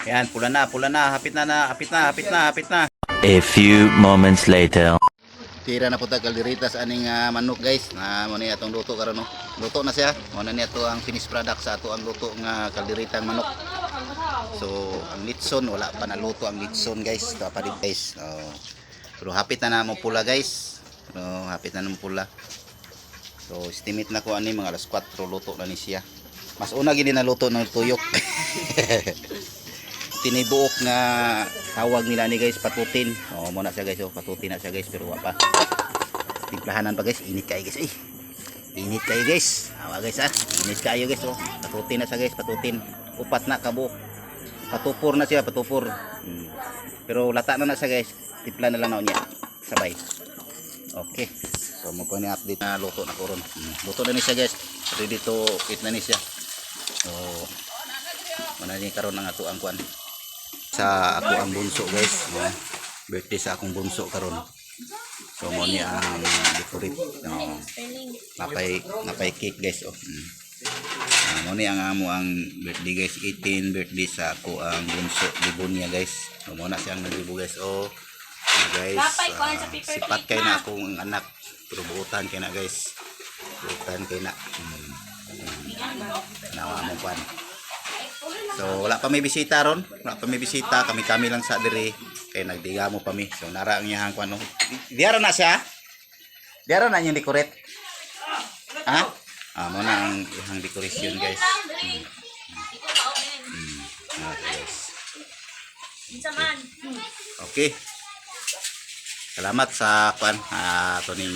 Ayan, pula na, hapit na. A few moments later. Tira na po ta kalderitas aning manok guys. Na mo ni atong luto karon no. Luto na siya. Mo na ni ato ang finished product sa ato ang luto nga kalderitang manok. So, ang litson wala pa na luto ang litson guys. Ito pa din guys. Pero hapit na mo pula guys. Hapit na mo pula. So, estimate na ko ani mga alas 4 luto na ni siya. Mas una gini na luto ng tuyok. Tinibuok nga tawag nila ni guys patutin. Muna siya guys, patutin na siya guys pero wala pa. Timplahanan pa guys, init kayo guys. Init kayo guys. Awa guys init kayo guys Patutin na siya guys, patutin. Upat na kabo. Patupor na siya, patupor. Pero lata na siya guys. Timpla na lang na niya. Sabay. Okay. So mo po ni update na luto na koron. Luto na ni siya guys. Ready to eat na ni siya. So mana ni karon ang ato ang kuan. Sa ako ang bunso guys, birthday sa akong bunso karon. So mo ni ang decorate napay cake guys mo ni ang amo ang birthday guys, 18 birthday sa ako ang bunso Libonia guys. So mo na siyang nagibo guys. Guys, sipat kay na akong anak pero buutan kay na guys. Buutan kay na nawa mo kuan. So wala pa may bisita ron, kami lang sa diri kay nagdigamo pa mi. So nara ang iyang kuno. Diara na siya. Diara na yung decorate. Mo na ang iyang decoration guys. Guys. Okay. Salamat sa kuan ato ning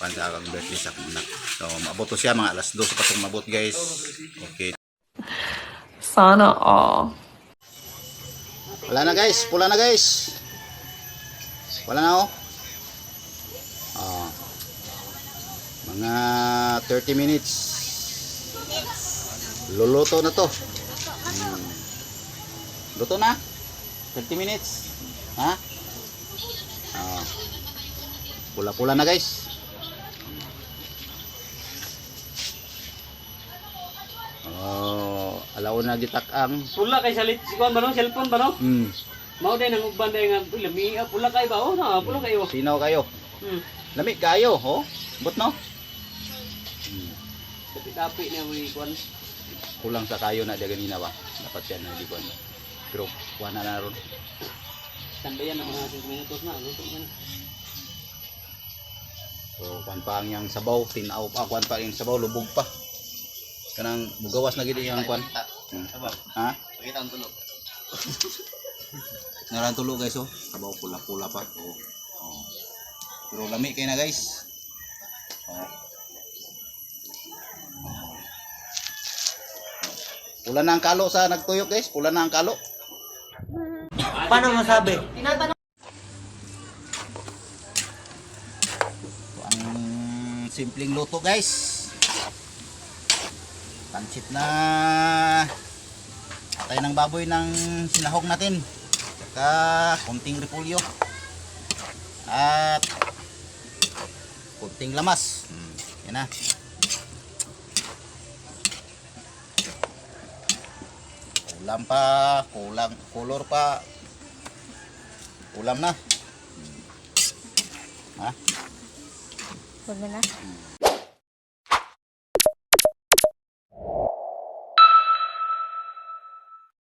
kuan sa akong birthday sa akong anak. So maabot siya mga alas 2 pa tong mabot guys. Okay. Sana all. Wala na guys, pula na guys. Wala na mga 30 minutes. Luluto na to. Luto na. 30 minutes. Pula-pula na guys. Alaw na gitak-ang. Pula kay salit sikuan ba no? Cellphone ba no? Mao day nang ugban day nga lami pula kay ba na pula kayo. Sinaw kayo. Lami kayo But no. Tapi na wi kuan. Kulang sa kayo na dia ganina ba. Dapat yan na di kuan. Pero kuha na ron. Tandayan ang mga 5 minutos na luto na. So kuan pa ang yang sabaw, tinaw pa kuan pa yung sabaw lubog pa. Kanang mugawas na gid yang kuan. Pakita ang tulo. Naran tulo guys sabaw pula-pula pa. Pero lami kay na guys. Pula na ang kalo sa nagtuyok guys, pula na ang kalo. Paano masabi? Ang simpleng luto guys. Pansit na atay ng baboy ng sinahog natin. Saka kunting repolyo. At kunting lamas. Yan na. Ulam pa, color pa. Ulam na. Huwag na.